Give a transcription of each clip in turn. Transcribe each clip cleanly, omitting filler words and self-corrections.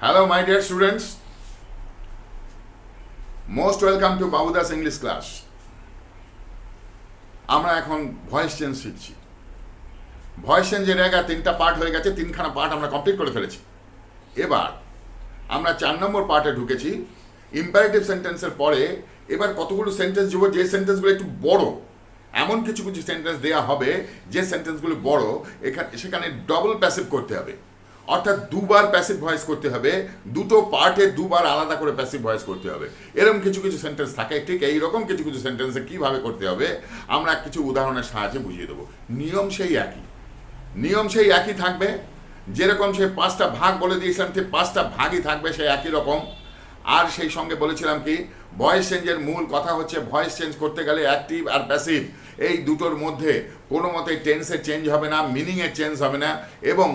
Hello, my dear students. Most welcome to Babudas English class. আমরা এখন voice change শিখছি। Voice চেঞ্জের জায়গায় 3টা পার্ট হয়ে গেছে, 3খানা পার্ট আমরা কমপ্লিট করে ফেলেছি। এবার আমরা 4 নম্বর পার্টে ঢুকেছি। ইম্পারেটিভ সেন্টেন্সের পরে এবার কতগুলো সেন্টেন্স দেবো যে সেন্টেন্সগুলো একটু বড়, এমন কিছু কিছু সেন্টেন্স দেওয়া হবে যে সেন্টেন্সগুলো বড়, সেখানে ডবল প্যাসিভ করতে হবে, অর্থাৎ দুবার প্যাসিভ ভয়েস করতে হবে, দুটো পার্টে দুবার আলাদা করে প্যাসিভ ভয়েস করতে হবে। এরকম কিছু কিছু সেন্টেন্স থাকে। ঠিক এইরকম কিছু কিছু সেন্টেন্সে কীভাবে করতে হবে আমরা কিছু উদাহরণের সাহায্যে বুঝিয়ে দেবো। নিয়ম সেই একই থাকবে। যেরকম সে 5টা ভাগ বলে দিয়েছিলাম, ঠিক 5টা ভাগই থাকবে সেই একই রকম। আর সেই সঙ্গে বলেছিলাম কি, ভয়েস চেঞ্জের মূল কথা হচ্ছে ভয়েস চেঞ্জ করতে গেলে অ্যাক্টিভ আর প্যাসিভ এই দুটোর মধ্যে কোনো মতে টেন্সের চেঞ্জ হবে না, মিনিংয়ের চেঞ্জ হবে না, এবং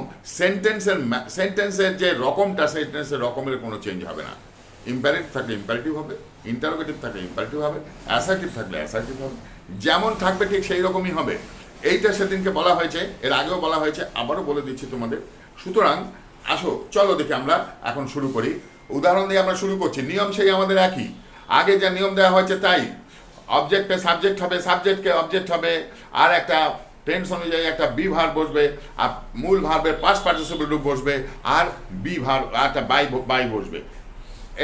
সেন্টেন্সের যে রকমটা সেন্টেন্সের রকমের কোনো চেঞ্জ হবে না। ইম্পারেটিভ থাকলে ইম্পারেটিভ হবে, ইন্টারোগেটিভ থাকলে ইম্পারেটিভ হবে, অ্যাসার্টিভ থাকলে অ্যাসার্টিভ হবে, যেমন থাকবে ঠিক সেই রকমই হবে। এইটা সেদিনকে বলা হয়েছে, এর আগেও বলা হয়েছে, আবারও বলে দিচ্ছি তোমাদের। সুতরাং আসো, চলো দেখি আমরা এখন শুরু করি। উদাহরণ দিয়ে আমরা শুরু করছি। নিয়ম সেই আমাদের একই, আগে যা নিয়ম দেওয়া হয়েছে তাই। অবজেক্টে সাবজেক্ট হবে, সাবজেক্টকে অবজেক্ট হবে, আর একটা টেন্স অনুযায়ী একটা বি ভার্ব বসবে, আর মূল ভার্বের পাস্ট পার্টিসিপল রূপ বসবে, আর বি ভার্ব একটা বাই বসবে।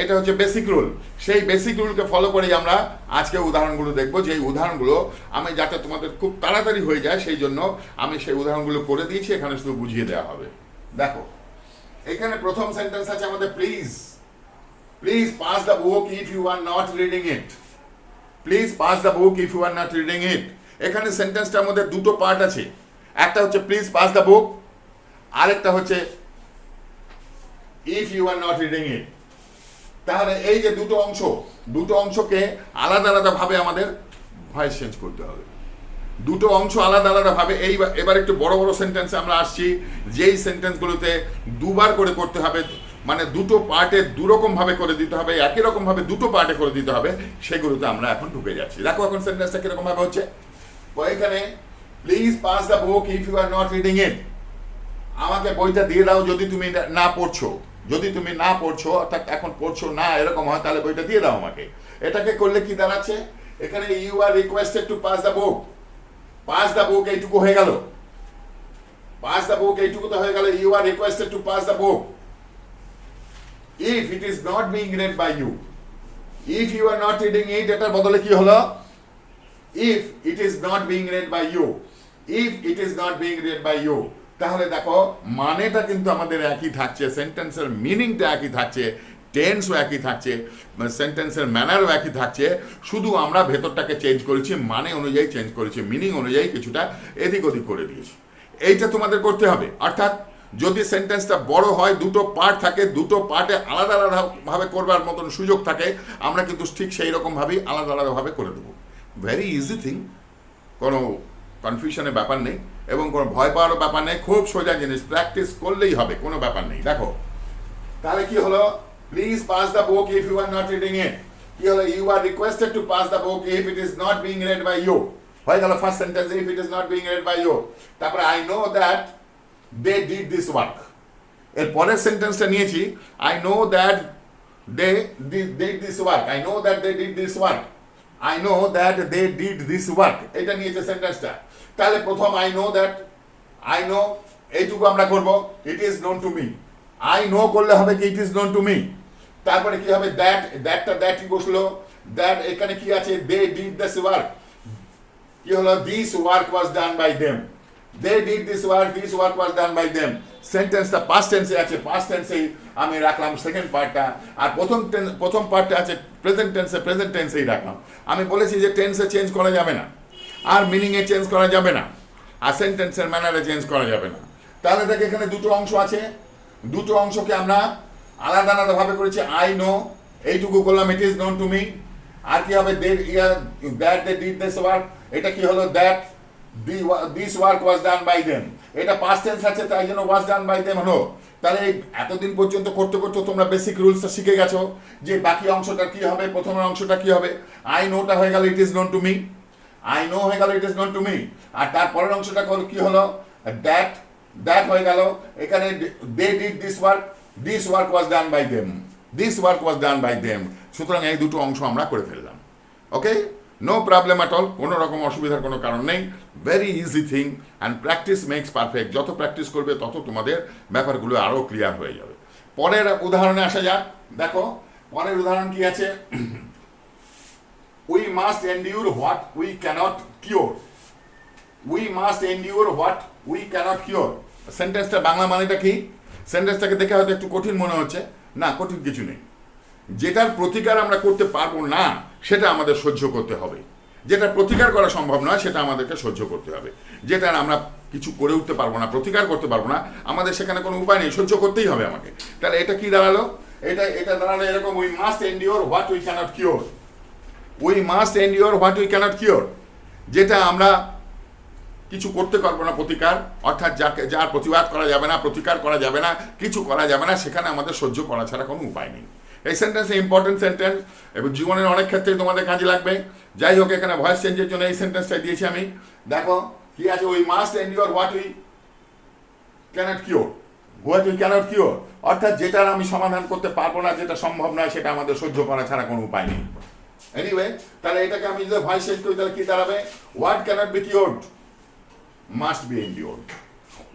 এটা হচ্ছে বেসিক রুল। সেই বেসিক রুলকে ফলো করেই আমরা আজকে উদাহরণগুলো দেখবো। যে উদাহরণগুলো আমি যাতে তোমাদের খুব তাড়াতাড়ি হয়ে যায় সেই জন্য আমি সেই উদাহরণগুলো করে দিয়েছি, এখানে শুধু বুঝিয়ে দেওয়া হবে। দেখো, এখানে প্রথম সেন্টেন্স আছে আমাদের please pass the book if you are not reading it. Please pass the book if you are not reading it. এখানে সেন্টেন্সটার মধ্যে দুটো পার্ট আছে। একটা হচ্ছে প্লিজ পাস দ্য বুক, আরেকটা হচ্ছে if you are not reading it. তাহলে এই যে দুটো অংশকে আলাদা আলাদা ভাবে আমাদের ভয়েস চেঞ্জ করতে হবে। দুটো অংশ আলাদা আলাদা ভাবে। এবার একটু বড় বড় সেন্টেন্সে আমরা আসছি, যেই সেন্টেন্সগুলোতে দুবার করে করতে হবে, মানে দুটো পার্টে দুরকম ভাবে করে দিতে হবে, একই রকম ভাবে দুটো পার্টে করে দিতে হবে, সেগুলোতে আমরা এখন ঢুকে যাচ্ছি। দেখো এখন সেন্টেন্সটা কিরকম ভাবে হচ্ছে। এখানে please pass the book if you are not reading it. আমাকে বইটা দিয়ে দাও যদি তুমি না পড়ছো। যদি তুমি না পড়ছো, অর্থাৎ এখন পড়ছো না এরকম হয়, তাহলে বইটা দিয়ে দাও আমাকে। এটাকে করলে কি দাঁড়াচ্ছে, এখানে you are requested to pass the book. Pass the book এইটুকু হয়ে গেল, পাস দ্য বুক এইটুকু তো হয়ে গেল। You are requested to pass the book if it is not being read by you. If you are not reading it, এটার বদলে কি হলো, if it is not being read by you. If it is not being read by you. তাহলে দেখো মানেটা কিন্তু আমাদের একই থাকছে, সেন্টেন্সের মিনিংটা একই থাকছে, টেন্সও একই থাকছে, সেন্টেন্সের ম্যানারও একই থাকছে। শুধু আমরা ভেতরটাকে চেঞ্জ করেছি, মানে অনুযায়ী চেঞ্জ করেছি, মিনিং অনুযায়ী কিছুটা এদিক ওদিক করে দিয়েছি। এইটা তোমাদের করতে হবে। অর্থাৎ যদি সেন্টেন্সটা বড় হয়, দুটো পার্ট থাকে, দুটো পার্টে আলাদা আলাদাভাবে করবার মতন সুযোগ থাকে, আমরা কিন্তু ঠিক সেই রকমভাবেই আলাদা আলাদাভাবে করে দেবো। ভেরি ইজি থিং, কোনো কনফিউশনের ব্যাপার নেই এবং কোনো ভয় পাওয়ারও ব্যাপার নেই। খুব সোজা জিনিস, প্র্যাকটিস করলেই হবে, কোনো ব্যাপার নেই। দেখো তাহলে কি হলো, please pass the book if you are not reading it. কি হলো, you are requested to pass the book if it is not being read by you. হয়ে গেল first sentence, if it is not being read by you. তারপরে I know that they did this work. এর পরের সেন্টেন্সটা নিয়েছি, I know that they did this work. I know that they did this work. I know that they did this work, এটা নিয়েছে সেন্টেন্সটা। তাহলে প্রথম I know that, I know এইটুকু আমরা করব, it is known to me. I know করলে হবে কি, it is known to me. তারপরে কি হবে, দ্যাটই বসলো। দ্যাট এখানে কি আছে, দে ডিড দিস ওয়ার্ক। কি হলো, this work was done by them. They did this work, this work was done by them. সেন্টেন্সটা পাস্ট টেন্সে আছে, পাস্ট টেন্সেই আমি রাখলাম সেকেন্ড পার্টটা। আর প্রথম পার্টটা আছে প্রেজেন্ট টেন্সেই রাখলাম। আমি বলেছি যে টেন্সে চেঞ্জ করা যাবে না, আর মিনিংয়ে চেঞ্জ করা যাবে না, আর সেন্টেন্সের ম্যানারে চেঞ্জ করা যাবে না। তাহলে দেখে এখানে দুটো অংশ আছে, দুটো অংশকে আমরা আলাদা আলাদাভাবে করেছি। আই নো এইটুকু করলাম, it is known to me. আর কি হবে, that they did this work. এটা কি হলো, that this work was done by them. এটা পাস্ট টেন্স আছে, তাই জন্য ওয়াজ ডান বাই দেম হলো। তাহলে এতদিন পর্যন্ত করতে করতে তোমরা বেসিক রুলসটা শিখে গেছো যে বাকি অংশটা কি হবে, প্রথমের অংশটা কি হবে। আই নোটা হয়ে গেল, it is known to me. I know হয়ে গেল, it is known to me. আর তারপরের অংশটা কি হলো, দ্যাট হয়ে গেল। এখানে they did this work, this work was done by them, this work was done by them. সুতরাং এই দুটো অংশ আমরা করে ফেললাম। Okay, no problem at all, কোনো রকম অসুবিধার কোনো কারণ নেই। Very easy thing, and practice makes perfect. যত প্র্যাকটিস করবে তত তোমাদের ব্যাপারগুলো আরও ক্লিয়ার হয়ে যাবে। পরের উদাহরণে আসা যাক। দেখো পরের উদাহরণ কি আছে, we must endure what we cannot cure. We must endure what we cannot cure. সেন্টেন্সটা বাংলা মানেটা কি? সেন্টেন্সটাকে দেখে হয়তো একটু কঠিন মনে হচ্ছে, না কঠিন কিছু নেই। যেটার প্রতিকার আমরা করতে পারবো না সেটা আমাদের সহ্য করতে হবে। যেটা প্রতিকার করা সম্ভব নয় সেটা আমাদেরকে সহ্য করতে হবে। যেটার আমরা কিছু করে উঠতে পারবো না, প্রতিকার করতে পারবো না, আমাদের সেখানে কোনো উপায় নেই, সহ্য করতেই হবে আমাকে। তাহলে এটা কি দাঁড়ালো? এটা দাঁড়ালো এরকম, we must endure what we cannot cure. We must endure what we cannot cure, যেটা আমরা কিছু করতে পারবো না প্রতিকার, অর্থাৎ যার প্রতিবাদ করা যাবে না, প্রতিকার করা যাবে না, কিছু করা যাবে না, সেখানে আমাদের সহ্য করা ছাড়া কোনো উপায় নেই। এই সেন্টেন্সে ইম্পর্টেন্ট সেন্টেন্স এবং জীবনের অনেক ক্ষেত্রেই তোমাদের কাজে লাগবে। যাই হোক, এখানে ভয়েস চেঞ্জের জন্য এই সেন্টেন্সটা দিয়েছি আমি। দেখো কি আছে, we must endure what we cannot cure. What we cannot cure অর্থাৎ যেটার আমি সমাধান করতে পারবো না, যেটা সম্ভব নয়, সেটা আমাদের সহ্য করা ছাড়া কোনো উপায় নেই। এনিওয়ে, তাহলে এটাকে আমি যদি ভয়েস চেঞ্জ করি তাহলে কি দাঁড়াবে? What cannot be cured must be endured.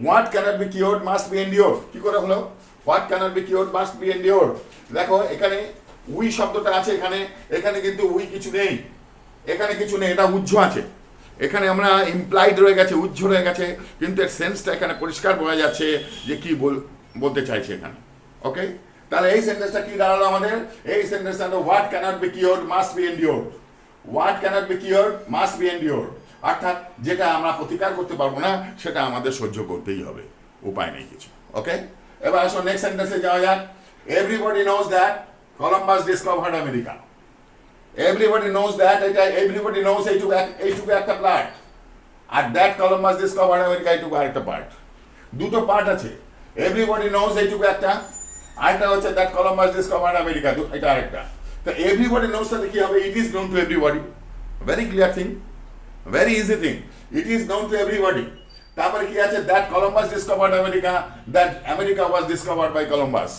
What cannot be cured must be endured. কি করে হলো? What cannot be cured must be endured. দেখো এখানে উই শব্দটা আছে, এখানে কিন্তু উই কিছু নেই, এখানে কিছু নেই, এটা উজ্জ আছে। এখানে আমরা ইমপ্লাইড রয়ে গেছে, উজ্জ রয়ে গেছে, কিন্তু এর সেন্সটা এখানে পরিষ্কার বোঝা যাচ্ছে যে কি বলতে চাইছে এখানে। ওকে, তাহলে এই সেন্টেন্সটা কি দাঁড়ালো আমাদের? এই সেন্টেন্সটা what cannot be cured must be endured. What cannot be cured must be endured অর্থাৎ যেটা আমরা প্রতিকার করতে পারবো না সেটা আমাদের সহ্য করতেই হবে, উপায় নেই কিছু। ওকে, এবার আসো নেক্সট সেন্টেন্সে যাওয়া যাক। Everybody knows that Columbus discovered America. Everybody knows that, এটা এভরিবডি নোজ এইটুকু একটা পার্ট, আর দ্যাট কলম্বাস ডিসকভার্ড আমেরিকা এইটুকু আরেকটা পার্ট। দুটো পার্ট আছে। এভরিবডি নোজ এইটুকু একটা, আরেকটা হচ্ছে দ্যাট কলম্বাস ডিসকভার্ড আমেরিকা, এটা আরেকটা। তো এভরিবডি নোজটাতে কি হবে? It is known to everybody. Very clear thing, very easy thing, it is known to everybody. তারপরে কি আছে? That Columbus discovered America, that America was discovered by Columbus,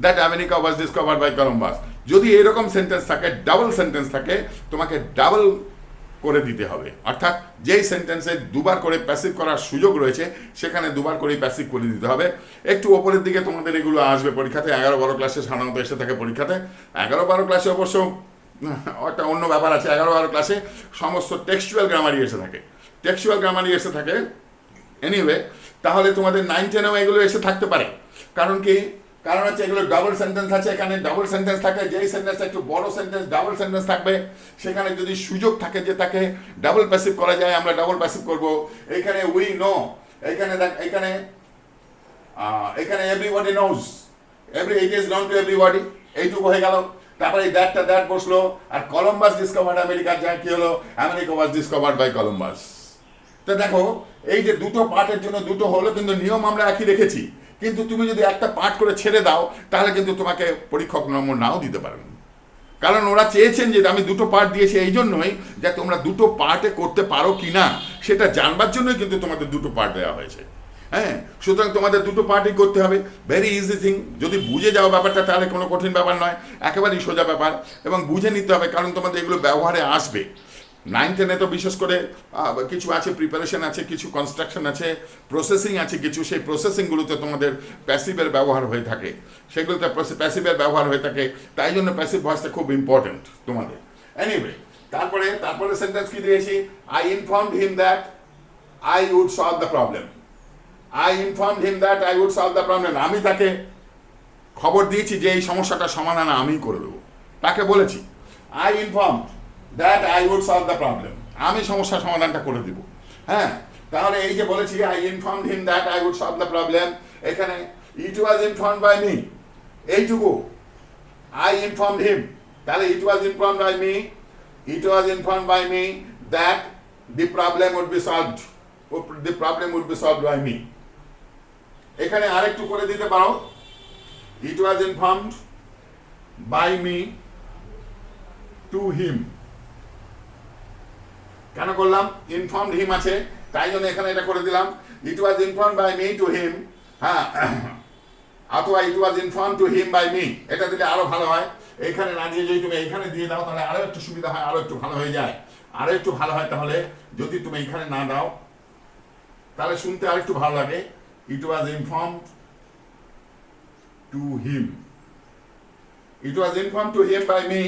that America was discovered by Columbus. যদি এরকম sentence থাকে, double sentence থাকে, তোমাকে double করে দিতে হবে। অর্থাৎ যেই সেন্টেন্সে দুবার করে প্যাসিভ করার সুযোগ রয়েছে সেখানে দুবার করেই প্যাসিভ করে দিতে হবে। একটু ওপরের দিকে তোমাদের এগুলো আসবে পরীক্ষাতে, 11-12 ক্লাসে সাধারণত এসে থাকে পরীক্ষাতে। 11-12 ক্লাসে অবশ্য একটা অন্য ব্যাপার আছে, 11-12 ক্লাসে সমস্ত টেক্সচুয়াল গ্রামারই এসে থাকে, টেক্সচুয়াল গ্রামারই এসে থাকে। এনিওয়ে, তাহলে তোমাদের 9-10এও এগুলো এসে থাকতে পারে। কারণ কি? কারণ হচ্ছে এগুলো ডাবল সেন্টেন্স আছে, এখানে ডাবল সেন্টেন্স থাকে। যেই সেন্টেন্স একটু বড় সেন্টেন্স, ডাবল সেন্টেন্স থাকবে, সেখানে যদি সুযোগ থাকে যে তাকে ডাবল প্যাসিভ করা যায়, আমরা ডাবল প্যাসিভ করব। এখানে উই নো, এখানে এখানে everybody knows, it is known to everybody, এইটুকু হয়ে গেল। তারপরে এই দ্যাট বসলো, আর কলম্বাস ডিসকভার্ড আমেরিকা, যা কি হলো? America was discovered by Columbus. তো দেখো এই যে দুটো পার্টের জন্য দুটো হলো, কিন্তু নিয়ম আমরা একই রেখেছি। কিন্তু তুমি যদি একটা পার্ট করে ছেড়ে দাও তাহলে কিন্তু তোমাকে পরীক্ষক নম্বর নাও দিতে পারেন। কারণ ওরা চেয়েছেন যে আমি দুটো পার্ট দিয়েছি এই জন্যই যে তোমরা দুটো পার্টে করতে পারো কি না সেটা জানবার জন্যই কিন্তু তোমাদের দুটো পার্ট দেওয়া হয়েছে। হ্যাঁ, সুতরাং তোমাদের দুটো পার্টই করতে হবে। Very easy thing. যদি বুঝে যাও ব্যাপারটা তাহলে কোনো কঠিন ব্যাপার নয়, একেবারেই সোজা ব্যাপার, এবং বুঝে নিতে হবে কারণ তোমাদের এগুলো ব্যবহারে আসবে। 9-10-এ তো বিশেষ করে কিছু আছে, প্রিপারেশন আছে, কিছু কনস্ট্রাকশন আছে, প্রসেসিং আছে কিছু। সেই প্রসেসিংগুলোতে তোমাদের প্যাসিভের ব্যবহার হয়ে থাকে, সেগুলোতে প্যাসিভের ব্যবহার হয়ে থাকে। তাই জন্য প্যাসিভ ভয়েসটা খুব ইম্পর্টেন্ট তোমাদের। এনিওয়ে, তারপরে সেন্টেন্স কি দিয়েছি? I informed him that I would solve the problem. I informed him that I would solve the problem. আমি তাকে খবর দিয়েছি যে এই সমস্যাটার সমাধান আমি করে দেবো। তাকে বলেছি I informed that I would solve the problem, আমি সমস্যার সমাধানটা করে দিব। হ্যাঁ, তাহলে এই যে বলেছি I informed him that I would solve the problem, এখানে it was informed by me, এইটুকু আই ইনফর্মড হিম, তাহলে it was informed by me, it was informed by me that the problem would be solved, the problem would be solved by me. এখানে আরেকটু করে দিতে পারো, it was informed by me to him. কেন করলাম? Informed হিম আছে তাই জন্য এখানে এটা করে দিলাম, it was informed by me to him. হ্যাঁ, অথবা it was inform to him by me, এটা দিলে আরো ভালো হয়। এখানে না দিয়ে যদি তুমি এখানে দিয়ে দাও তাহলে আরো একটু সুবিধা হয়, আরো একটু ভালো হয়ে যায়, আরো একটু ভালো হয়। তাহলে যদি তুমি এখানে না দাও তাহলে শুনতে আর একটু ভালো লাগে। It was inform to him, it was inform to him by me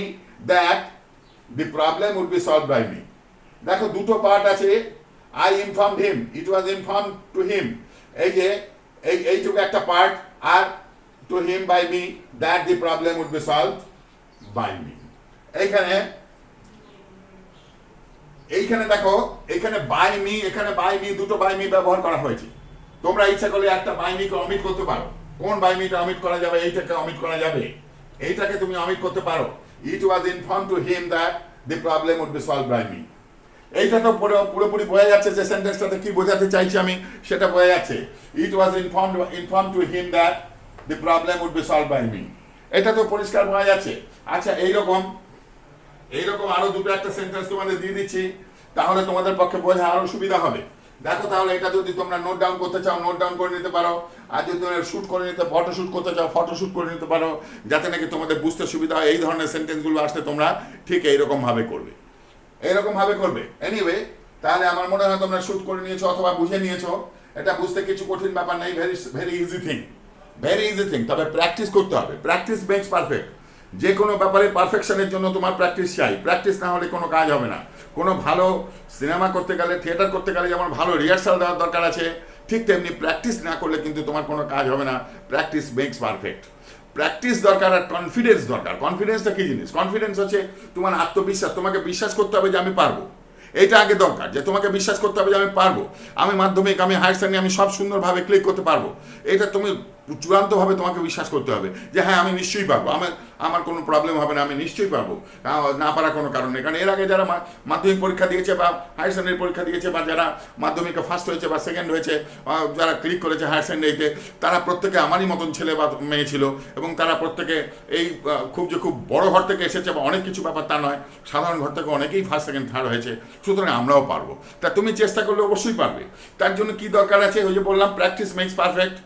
that the problem would be solve by me. দেখো দুটো পার্ট আছে, I inform him, it was inform to him, এই যে এইটুকু একটা পার্ট, আর to him by me that the problem would be solve by me. এইখানে দেখো, এখানে বাই মি, এখানে বাই মি, দুটো বাই মি ব্যবহার করা হয়েছে। তোমরা ইচ্ছা করলে একটা বাই মিকে অমিট করতে পারো। কোন বাই মিটা অমিট করা যাবে? এইটাকে অমিট করা যাবে, এইটাকে তুমি অমিট করতে পারো। It was inform to him that the problem would be solve by me. এইটা তো পুরোপুরি বোঝা যাচ্ছে যে সেন্টেন্সটাতে কি বোঝাতে চাইছি আমি, সেটা বোঝা যাচ্ছে। It was inform to him that the problem would be solve by me, এটা তো পরিষ্কার বোঝা যাচ্ছে। আচ্ছা, এইরকম আরো দুটো একটা সেন্টেন্স তোমাদের দিয়ে দিচ্ছি, তাহলে তোমাদের পক্ষে বোঝা আরো সুবিধা হবে। দেখো, তাহলে এটা যদি তোমরা নোট ডাউন করতে চাও নোট ডাউন করে নিতে পারো, আর যদি তোমরা শুট করে নিতে, ফটো শুট করতে চাও ফটো শুট করে নিতে পারো, যাতে নাকি তোমাদের বুঝতে সুবিধা হয়। এই ধরনের সেন্টেন্সগুলো আসলে তোমরা ঠিক এইরকম ভাবে করবে, এইরকম ভাবে করবে। এনিওয়ে, তাহলে আমার মনে হয় তোমরা শুট করে নিয়েছো অথবা বুঝে নিয়েছো। এটা বুঝতে কিছু কঠিন ব্যাপার নেই, very easy thing, very easy thing. তবে প্র্যাকটিস করতে হবে, প্র্যাকটিস মেক্স পারফেক্ট। যে কোনো ব্যাপারে পারফেকশনের জন্য তোমার প্র্যাকটিস চাই, প্র্যাকটিস না হলে কোনো কাজ হবে না। কোনো ভালো সিনেমা করতে গেলে, থিয়েটার করতে গেলে যেমন ভালো রিহার্সাল দেওয়ার দরকার আছে, ঠিক তেমনি প্র্যাকটিস না করলে কিন্তু তোমার কোনো কাজ হবে না। Practice makes perfect. প্র্যাকটিস দরকার আর কনফিডেন্স দরকার। কনফিডেন্সটা কি জিনিস? কনফিডেন্স হচ্ছে তোমার আত্মবিশ্বাস। তোমাকে বিশ্বাস করতে হবে যে আমি পারবো, এটা আগে দরকার, যে তোমাকে বিশ্বাস করতে হবে যে আমি পারবো, আমি মাধ্যমিক, আমি হায়ার সেকেন্ডারি, আমি সব সুন্দরভাবে ক্লিক করতে পারবো। এটা তুমি চূড়ান্তভাবে তোমাকে বিশ্বাস করতে হবে যে হ্যাঁ, আমি নিশ্চয়ই পারবো, আমার কোনো প্রবলেম হবে না, আমি নিশ্চয়ই পারবো, না পারার কোনো কারণ নেই। কারণ এর আগে যারা মাধ্যমিক পরীক্ষা দিয়েছে বা হায়ার সেকেন্ডারি পরীক্ষা দিয়েছে, বা যারা মাধ্যমিকে ফার্স্ট হয়েছে বা সেকেন্ড হয়েছে, যারা ক্লিক করেছে হায়ার সেকেন্ডারিতে, তারা প্রত্যেকে আমারই মতন ছেলে বা মেয়ে ছিল, এবং তারা প্রত্যেকে এই খুব বড় ঘর থেকে এসেছে বা অনেক কিছু ব্যাপার তা নয়, সাধারণ ঘর থেকে অনেকেই ফার্স্ট সেকেন্ড থার্ড হয়েছে। সুতরাং আমরাও পারবো। তা তুমি চেষ্টা করলে অবশ্যই পারবে। তার জন্য কি দরকার আছে? ওই যে বললাম, প্র্যাকটিস মেক্স পারফেক্ট।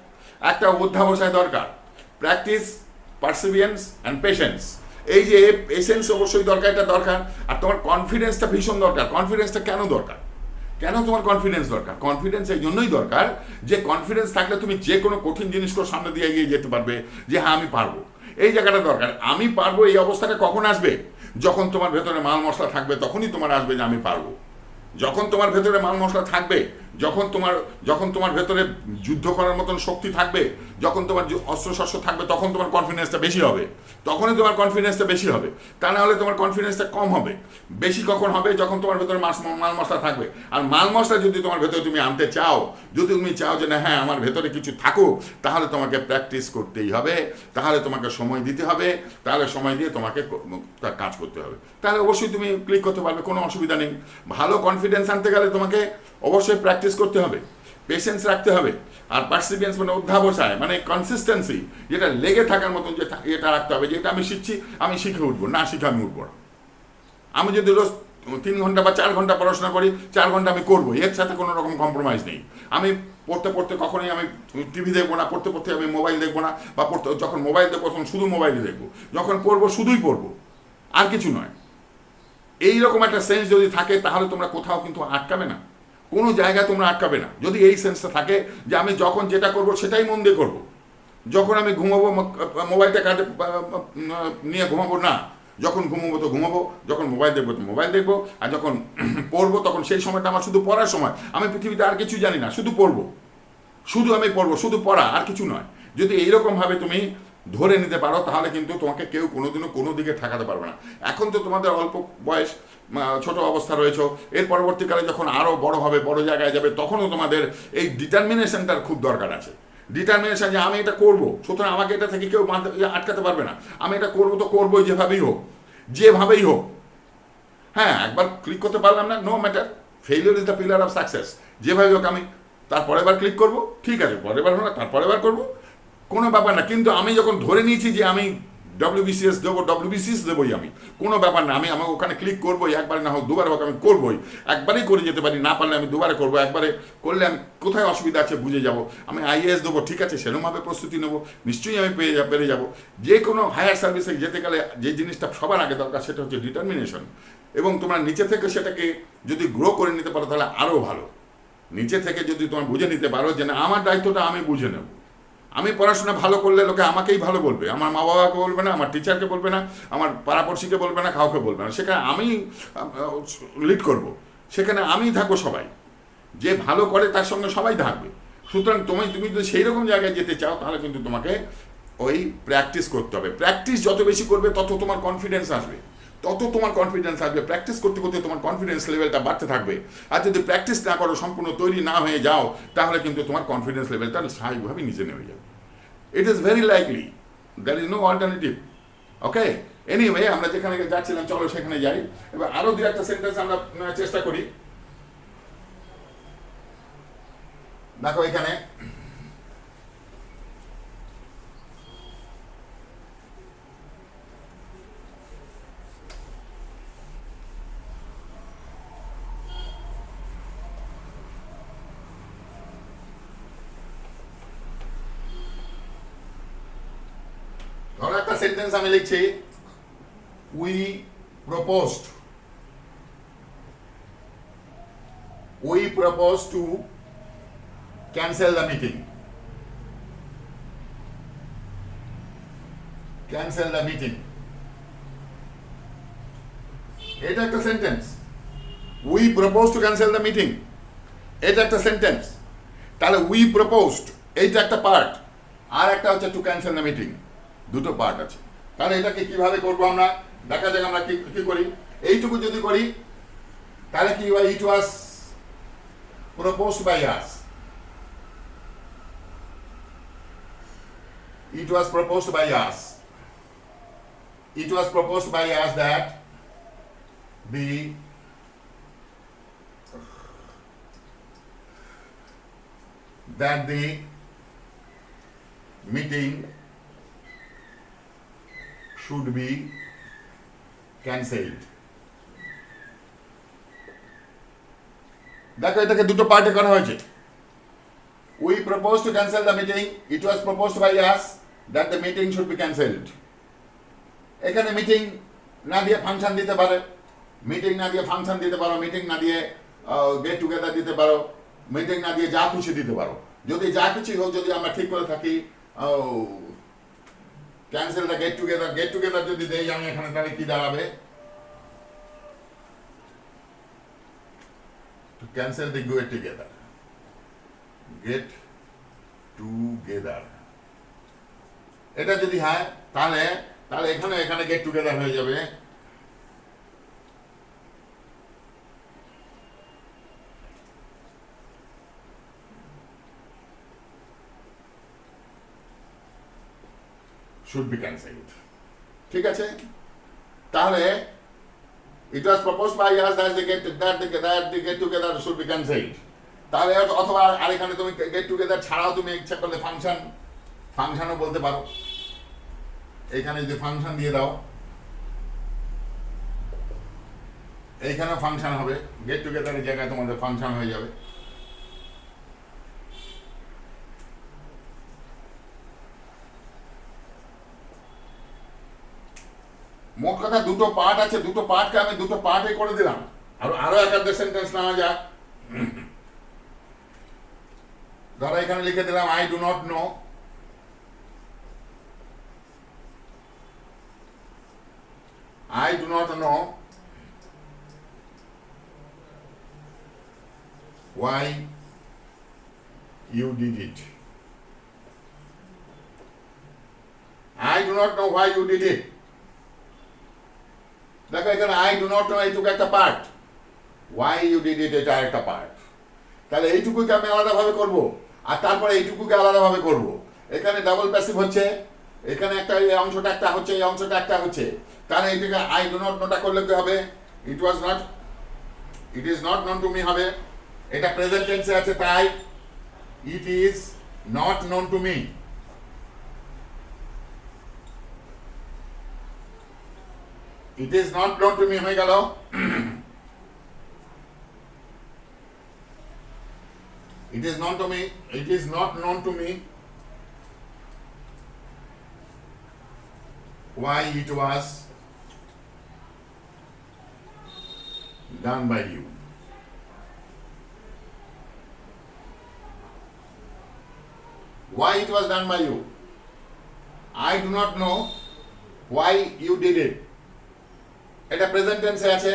একটা অধ্যাবসায় দরকার, প্র্যাকটিস, পারসিভিয়েন্স অ্যান্ড পেশেন্স। এই যে পেশেন্স অবশ্যই দরকার, এটা দরকার। আর তোমার কনফিডেন্সটা ভীষণ দরকার। কনফিডেন্সটা কেন দরকার? কেন তোমার কনফিডেন্স দরকার? কনফিডেন্স এই জন্যই দরকার যে কনফিডেন্স থাকলে তুমি যে কোনো কঠিন জিনিসকে সামনে দিয়ে এগিয়ে যেতে পারবে, যে হ্যাঁ আমি পারবো। এই জায়গাটা দরকার। আমি পারবো এই অবস্থাটা কখন আসবে? যখন তোমার ভেতরে মাল মশলা থাকবে, তখনই তোমার আসবে যে আমি পারবো। যখন তোমার ভেতরে মাল মশলা থাকবে, যখন তোমার ভেতরে যুদ্ধ করার মতন শক্তি থাকবে, যখন তোমার অস্ত্রশস্ত্র থাকবে, তখন তোমার কনফিডেন্সটা বেশি হবে। তখনই তোমার কনফিডেন্সটা বেশি হবে। তা না হলে তোমার কনফিডেন্সটা কম হবে। বেশি কখন হবে? যখন তোমার ভেতরে মাল মশলা থাকবে। আর মাল মশলা যদি তোমার ভেতরে তুমি আনতে চাও, যদি তুমি চাও যে না হ্যাঁ আমার ভেতরে কিছু থাকুক, তাহলে তোমাকে প্র্যাকটিস করতেই হবে, তাহলে তোমাকে সময় দিতে হবে, তাহলে সময় দিয়ে তোমাকে কাজ করতে হবে। তাহলে অবশ্যই তুমি ক্লিক করতে পারবে, কোনো অসুবিধা নেই। ভালো কনফিডেন্স আনতে গেলে তোমাকে অবশ্যই প্র্যাকটিস করতে হবে, পেশেন্স রাখতে হবে, আর পারসিভিয়েন্স মানে অধ্যাবসায়, মানে কনসিস্টেন্সি, যেটা লেগে থাকার মতন যে এটা রাখতে হবে, যেটা আমি শিখছি আমি শিখে উঠবো, না শিখে আমি উঠবো না। আমি যদি রোজ 3 ঘন্টা বা 4 ঘন্টা পড়াশোনা করি, 4 ঘন্টা আমি করবো, এর সাথে কোনো রকম কম্প্রোমাইজ নেই। আমি পড়তে কখনোই আমি টিভি দেখবো না, পড়তে আমি মোবাইল দেখবো না, বা যখন মোবাইল দেখবো তখন শুধু মোবাইলই দেখবো, যখন পড়বো শুধুই পড়বো, আর কিছু নয়। এইরকম একটা সেন্স যদি থাকে, তাহলে তোমরা কোথাও কিন্তু আটকাবে না, কোনো জায়গায় তোমরা আটকাবে না। যদি এই সেন্সটা থাকে যে আমি যখন যেটা করবো সেটাই মন দিয়ে করবো, যখন আমি ঘুমাবো মোবাইলটা নিয়ে ঘুমাবো না, যখন ঘুমাবো তো ঘুমাবো, যখন মোবাইল দেখবো তো মোবাইল দেখবো, আর যখন পড়বো তখন সেই সময়টা আমার শুধু পড়ার সময়। আমি পৃথিবীতে আর কিছু জানি না, শুধু পড়বো, শুধু আমি পড়বো, শুধু পড়া, আর কিছু নয়। যদি এইরকমভাবে তুমি ধরে নিতে পারো, তাহলে কিন্তু তোমাকে কেউ কোনোদিনও কোনো দিকে ঠেকাতে পারবে না। এখন তো তোমাদের অল্প বয়স, ছোট অবস্থা রয়েছে, এর পরবর্তীকালে যখন আরও বড় হবে, বড় জায়গায় যাবে, তখনও তোমাদের এই ডিটারমিনেশনটার খুব দরকার আছে। ডিটারমিনেশন যে আমি এটা করবো, সুতরাং আমাকে এটা থেকে কেউ আটকাতে পারবে না। আমি এটা করবো তো করবোই, যেভাবেই হোক, যেভাবেই হোক। হ্যাঁ, একবার ক্লিক করতে পারলাম না, no matter, failure is the pillar of success. যেভাবে হোক আমি তারপরের বার ক্লিক করবো, ঠিক আছে, পরের বার হলো তারপরের বার করবো, কোনো ব্যাপার না। কিন্তু আমি যখন ধরে নিয়েছি যে আমি WBCS দেবো, WBCS দেবোই আমি, কোনো ব্যাপার না। আমি আমাকে ওখানে ক্লিক করবোই, একবারে না হোক দুবার হোক আমি করবোই। একবারেই করে যেতে পারি, না পারলে আমি দুবারে করবো। একবারে করলে আমি কোথায় অসুবিধা আছে বুঝে যাব। আমি IAS দেবো, ঠিক আছে, সেরকমভাবে প্রস্তুতি নেবো, নিশ্চয়ই আমি পেরে যাবো। যে কোনো হায়ার সার্ভিসে যেতে গেলে যে জিনিসটা সবার আগে দরকার সেটা হচ্ছে ডিটারমিনেশন। এবং তোমরা নিচে থেকে সেটাকে যদি গ্রো করে নিতে পারো তাহলে আরও ভালো। নিচে থেকে যদি তোমরা বুঝে নিতে পারো যে না, আমার দায়িত্বটা আমি বুঝে নেব, আমি পড়াশোনা ভালো করলে লোকে আমাকেই ভালো বলবে, আমার মা বাবাকে বলবে না, আমার টিচারকে বলবে না, আমার পাড়াপড়শিকে বলবে না, কাউকে বলবে না, সেখানে আমি লিড করব, সেখানে আমিই থাকবো। সবাই যে ভালো করে তার সঙ্গে সবাই থাকবে। সুতরাং তুমি যদি সেই রকম জায়গায় যেতে চাও তাহলে কিন্তু তোমাকে ওই প্র্যাকটিস করতে হবে। প্র্যাকটিস যত বেশি করবে তত তোমার কনফিডেন্স আসবে, প্র্যাকটিস করতে করতে তোমার কনফিডেন্স লেভেলটা বাড়তে থাকবে। আর যদি প্র্যাকটিস না করো, সম্পূর্ণ তৈরি না হয়ে যাও, তাহলে কিন্তু তোমার কনফিডেন্স লেভেলটা স্বাভাবিকভাবেই নিচে নেমে যাবে। It is very likely, there is no alternative. Okay, anyway আমরা যেখানে যাচ্ছিলাম চলো সেখানে যাই। এবার আরো দু একটা সেন্টেন্স আমরা চেষ্টা করি। দেখো এখানে ধরো একটা সেন্টেন্স আমি লিখছি, we proposed to cancel the meeting. Cancel the meeting, এটা একটা sentence. We propose to cancel the meeting, এটা একটা সেন্টেন্স। তাহলে উই প্রপোজড এইটা একটা পার্ট, আর একটা হচ্ছে টু ক্যান্সেল দ্য মিটিং, দুটো পার্ট আছে। তাহলে এটাকে কিভাবে করবো আমরা, দেখা যাক আমরা কি করি। এইটুকু যদি করি তাহলে কি হয়, it was proposed by us. It was proposed by us. It was proposed by us that the meeting should be cancelled. দেখো এটাকে দুটো পার্টে করা হয়েছে। We proposed to cancel the meeting. It was proposed by us that the meeting should be cancelled. এখানে meeting না দিয়ে function দিতে পারে, মিটিং না দিয়ে ফাংশন দিতে পারো, মিটিং না দিয়ে গেট টুগেদার দিতে পারো, মিটিং না দিয়ে যা খুশি দিতে পারো। যদি যা কিছু হোক, যদি আমরা ঠিক করে থাকি ক্যান্সেল দ্য গেট টুগেদার যদি দেই আমি এখানে, তাহলে কি দাঁড়াবে, to cancel the get together. Get together এটা যদি হয় তাহলে এখানে গেট টুগেদার হয়ে যাবে। should be cancelled, ঠিক আছে। তাহলে it was proposed by us that the get together should be cancelled। তাহলে অথবা আর এখানে তুমি গেট টুগেদার ছাড়াও তুমি ইচ্ছা করলে ফাংশনও বলতে পারো। এখানে যদি ফাংশন দিয়ে দাও, এইখানে ফাংশন হবে, গেট টুগেদারের জায়গায় তোমাদের ফাংশন হয়ে যাবে। মোট কথা দুটো পার্ট আছে, দুটো পার্টকে আমি দুটো পার্টে করে দিলাম। আরো একাধিক সেন্টেন্স নেওয়া যাক। ধরো এখানে লিখে দিলাম I do not know, I do not know why you did it. I do not know why you did it. দেখো এখানে I do not know এইটুকু একটা part, why you did it এটা একটা পার্ট। তাহলে এইটুকুকে আমি আলাদাভাবে করব, আর তারপরে এইটুকুকে আলাদাভাবে করব। এখানে ডাবল প্যাসিভ হচ্ছে, এখানে একটা এই অংশটা একটা হচ্ছে, এই অংশটা একটা হচ্ছে। তাহলে এইটাকে আই ডু নট নোটা করলে কি হবে, it is not known to me হবে। এটা প্রেজেন্ট টেন্সে আছে, তাই ইট is not known to me. It is not known to me হয়ে গেল, it is known to me, it is not known to me why it was done by you. Why it was done by you? I do not know why you did it. এটা present টেন্সে আছে,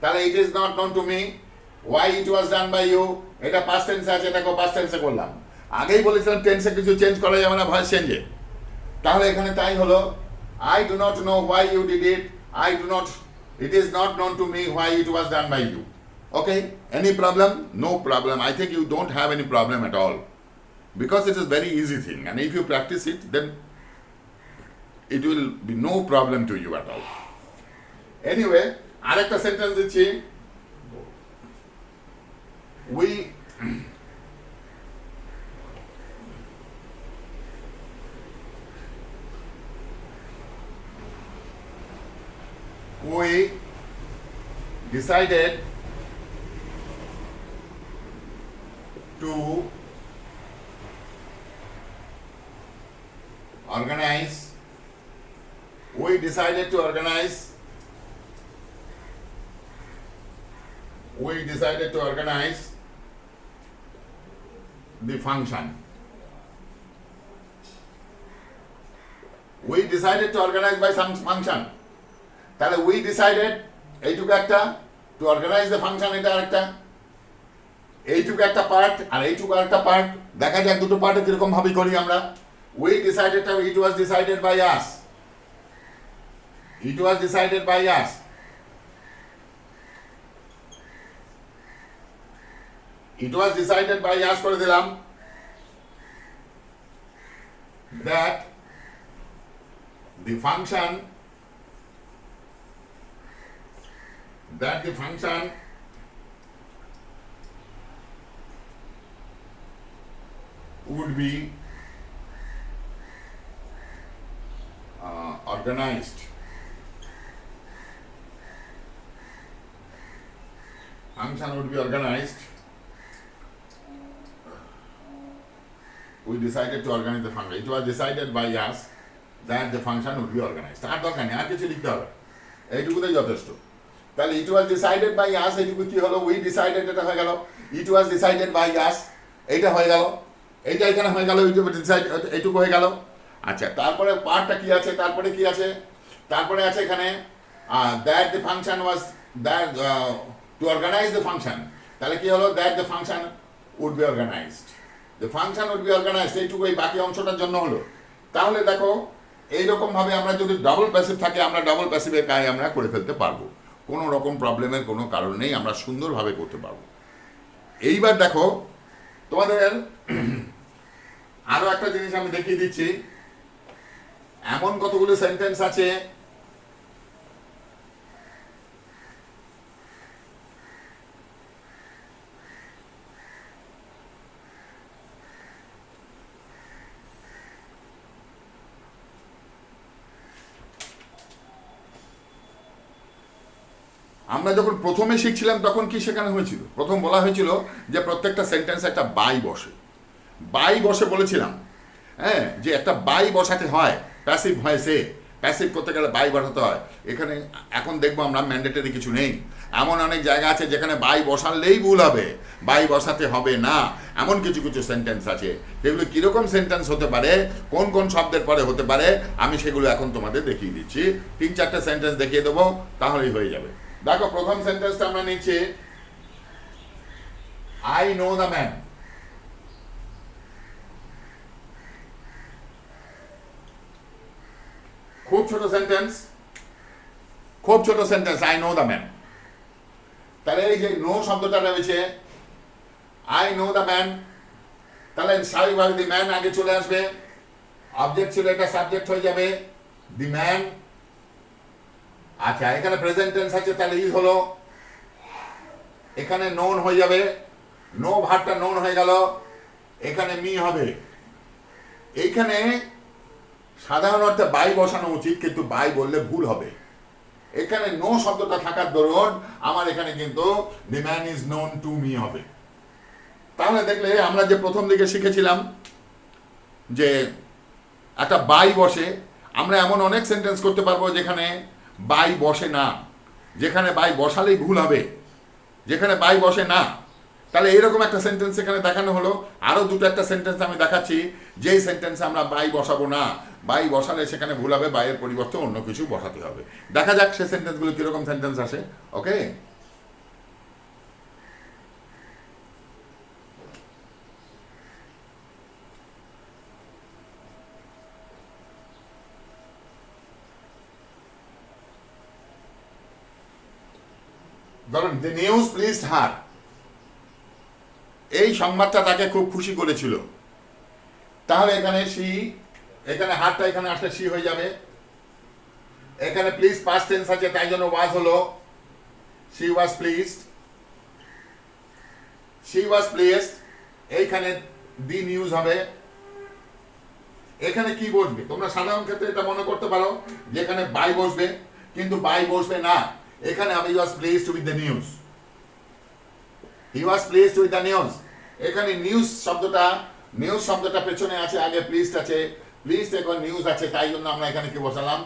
তাহলে it is not known to me why it was done by you, এটা past টেন্সে আছে, এটাকে past টেন্সে করলাম। আগেই বলেছিলাম টেন্সে কিছু চেঞ্জ করা যাবে না ভয়েস চেঞ্জে, তাহলে এখানে তাই হলো, I do not know why you did it, it is not known to me why it was done by you. Okay, any problem? No problem. I think you don't have any problem at all, because it is very easy thing, and if you practice it, then it will be no problem to you at all. Anyway, আরেকটা sentence দিচ্ছি, we decided to organize the function. We decided to organize by some function. তাহলে we decided এইটুকু একটা, to organize the function এটা আরেকটা, এইটুকু একটা part আর এইটুকু আরেকটা পার্ট। দেখা যাক দুটো পার্টে কিরকম ভাবে করি আমরা। We decided, it was decided by us. It was decided by us. It was decided by us করে দিলাম that the function would be organized. Function would be organized. We decided to organize the function. It was decided by us that the function would be organized. আর দরকার নেই, আর কিছু লিখতে হবে, এইটুকুতেই যথেষ্ট। তাহলে it was decided by us, এইটুকু কি হলো, we decided, এটা হয়ে গেল, it was decided by us, এইটা হয়ে গেল, এইটা এখানে হয়ে গেল, এইটুকু হয়ে গেল। আচ্ছা, তারপরে পার্টটা কি আছে, তারপরে আছে এখানে that the function was that to organize the function, তাহলে কি হলো, that the function would be organized. The function would be organized, এইটুকু এই বাকি অংশটার জন্য হলো। তাহলে দেখো এইরকম ভাবে আমরা যদি ডাবল প্যাসিভ থাকে, আমরা ডাবল প্যাসিভের কাজ আমরা করে ফেলতে পারবো, কোনো রকম প্রবলেমের কোনো কারণ নেই, আমরা সুন্দরভাবে করতে পারবো। এইবার দেখো তোমাদের আরো একটা জিনিস আমি দেখিয়ে দিচ্ছি, এমন কতগুলো সেন্টেন্স আছে আমরা যখন প্রথমে শিখছিলাম তখন কি শেখানো হয়েছিল, প্রথম বলা হয়েছিল যে প্রত্যেকটা সেন্টেন্স একটা বাই বসে বলেছিলাম, হ্যাঁ, যে একটা বাই বসাতে হয় প্যাসিভ ভয়েসে, প্যাসিভ করতে গেলে বাই বসাতে হয়। এখানে এখন দেখবো আমরা ম্যান্ডেটরি কিছু নেই, এমন অনেক জায়গা আছে যেখানে বাই বসালেই ভুল হবে, বাই বসাতে হবে না, এমন কিছু সেন্টেন্স আছে। সেগুলো কীরকম সেন্টেন্স হতে পারে, কোন কোন শব্দের পরে হতে পারে, আমি সেগুলো এখন তোমাদের দেখিয়ে দিচ্ছি। 3-4টে সেন্টেন্স দেখিয়ে দেবো, তাহলেই হয়ে যাবে। দেখো প্রথম সেন্টেন্সটা আমরা নিচ্ছি, আই নো দ্য ম্যান। খুব ছোট sentence, I know the man. তাহলে এই যে নো শব্দটা রয়েছে, আই নো দ্য ম্যান, তাহলে স্বাভাবিকভাবে দি ম্যান আগে চলে আসবে, অবজেক্ট ছিল এটা সাবজেক্ট হয়ে যাবে দি ম্যান। আচ্ছা, এখানে প্রেজেন্ট টেন্স আছে, তাহলে ই হলো, এখানে নোন হয়ে যাবে, নো ভার্বটা নোন হয়ে গেল, এখানে মি হবে। এইখানে সাধারণ অর্থে বাই বসানো উচিত, কিন্তু বাই বললে ভুল হবে, এখানে নো শব্দটা থাকার দরুন আমার এখানে কিন্তু the man is known to me হবে। তাহলে দেখলে আমরা যে প্রথম দিকে শিখেছিলাম যে একটা বাই বসে, আমরা এমন অনেক সেন্টেন্স করতে পারবো যেখানে বাই বসে না, যেখানে বাই বসালেই ভুল হবে, যেখানে বাই বসে না। তাহলে এইরকম একটা সেন্টেন্স এখানে দেখানো হলো। আরও দুটো একটা সেন্টেন্স আমি দেখাচ্ছি যেই সেন্টেন্সে আমরা বাই বসাবো না, বাই বসালে সেখানে ভুল হবে, বাইয়ের পরিবর্তে অন্য কিছু বসাতে হবে। দেখা যাক সে সেন্টেন্সগুলো কীরকম সেন্টেন্স আসে। ওকে, ধরুন দি নিউজ প্লিজড হার, এই সংবাদটা তাকে খুব খুশি করেছিল। তাহলে এখানে সি, এখানে হারটা এখানে আসলে সি হয়ে যাবে। এখানে প্লিজ পাস্ট টেন্স আছে তাই জন্য ওয়াজ হলো, she was pleased, she was pleased. এইখানে দি নিউজ হবে। এখানে কি বসবে? তোমরা সাধারণ ক্ষেত্রে এটা মনে করতে পারো যেখানে বাই বসবে, কিন্তু বাই বসবে না। এখানে আমি ওয়াজ pleased with the news, he was pleased with the news. এখানে নিউজ শব্দটা পেছনে আছে, আগে প্লিজড আছে, প্লিজড এখন নিউজ আছে, তাই জন্য আমরা এখানে কি বসালাম?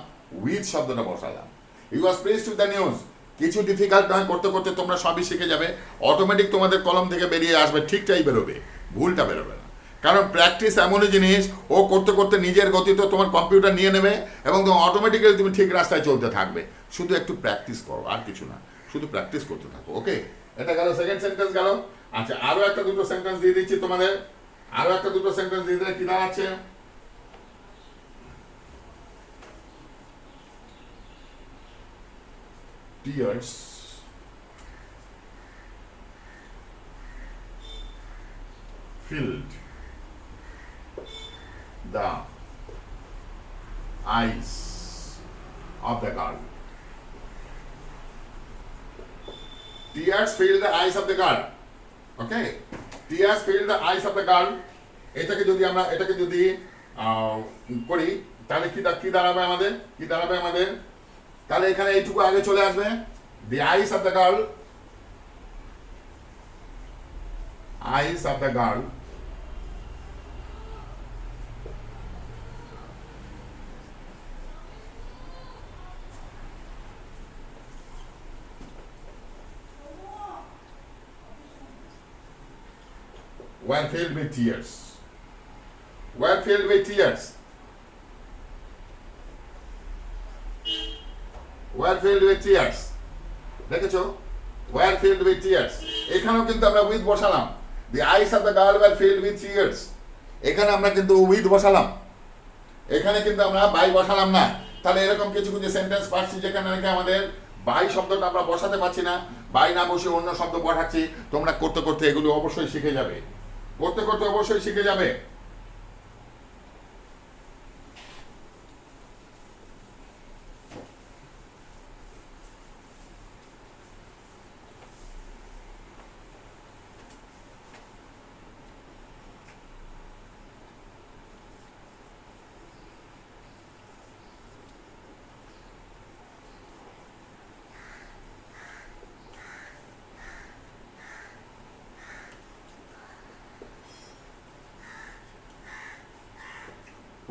উইথ শব্দটা বসালাম। He was pleased with the news. কিছু ডিফিকাল্ট নয়, করতে করতে তোমরা সবই শিখে যাবে, অটোমেটিক তোমাদের কলম থেকে বেরিয়ে আসবে, ঠিকটাই বেরোবে, ভুলটা বেরোবে না। কারণ প্র্যাকটিস এমনই জিনিস, ও করতে করতে নিজের গতিতে তোমার কম্পিউটার নিয়ে নেবে এবং তুমি অটোমেটিক্যালি তুমি ঠিক রাস্তায় চলতে থাকবে। শুধু একটু প্র্যাকটিস করো, আর কিছু না, শুধু প্র্যাকটিস করতে থাকো। ওকে, এটা গেল সেকেন্ড সেন্টেন্স গেল। আচ্ছা, আরো একটা দুটো সেন্টেন্স দিয়ে দিচ্ছি তোমাদের। আরো একটা দুটো সেন্টেন্স দিয়ে দিলে কি দাঁড়াচ্ছে? Tears filled the eyes of the girl. Tears filled the eyes of the girl. Okay, tears filled the eyes of the girl. এটাকে যদি করি তাহলে কি দাঁড়াবে আমাদের? তাহলে এখানে এইটুকু আগে চলে আসবে, the eyes of the girl, eyes of the girl were filled with tears, were filled with tears, were filled with tears. দেখেছো, were filled with tears। এখানেও কিন্তু আমরা উইথ বসালাম, the eyes of the girl were filled with tears। এখানে আমরা কিন্তু with বসালাম, এখানে কিন্তু আমরা বাই বসালাম না। তাহলে এরকম কিছু কিছু সেন্টেন্স পাচ্ছি যেখানে নাকি আমাদের বাই শব্দটা আমরা বসাতে পারছি না, বাই না বসে অন্য শব্দ বসাচ্ছি। তোমরা করতে করতে এগুলো অবশ্যই শিখে যাবে, করতে করতে অবশ্যই শিখে যাবে।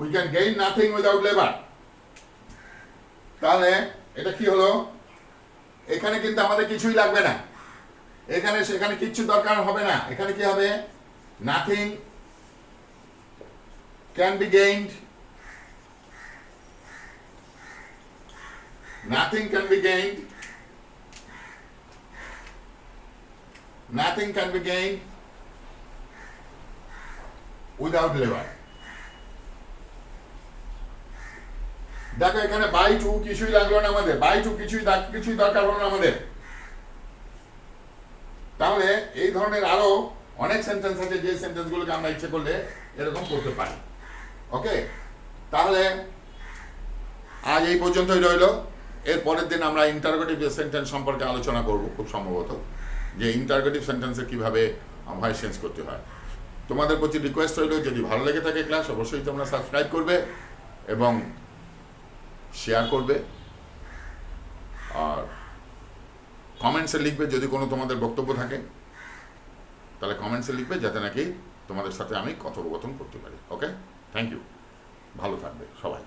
We can gain nothing without labor। তাহলে এটা কি হলো? এখানে কিন্তু আমাদের কিছুই লাগবে না, এখানে সেখানে কিচ্ছু দরকার হবে না। এখানে কি হবে? nothing can be gained, nothing can be gained, nothing can be gained without labor। দেখো এখানে বাই টু কিছুই লাগলো না আমাদের, বাই টু কিছুই দরকার হলো না আমাদের। তাহলে এই ধরনের আরো অনেক সেন্টেন্স আছে যে সেন্টেন্সগুলোকে আমরা ইচ্ছে করলে এরকম করতে পারি। ওকে, তাহলে আজ এই পর্যন্তই রইল। এর পরের দিন আমরা ইন্টারোগেটিভ সেন্টেন্স সম্পর্কে আলোচনা করব, খুব সম্ভবত যে ইন্টারোগেটিভ সেন্টেন্সে কিভাবে ভয়েস চেঞ্জ করতে হয়। তোমাদের প্রতি রিকোয়েস্ট রইল, যদি ভালো লেগে থাকে ক্লাস অবশ্যই তোমরা সাবস্ক্রাইব করবে এবং শেয়ার করবে। আর কমেন্টসে লিখবে যদি কোনো তোমাদের বক্তব্য থাকে, তাহলে কমেন্টসে লিখবে যাতে নাকি তোমাদের সাথে আমি কথোপকথন করতে পারি। ওকে, থ্যাংক ইউ, ভালো থাকবে সবাই।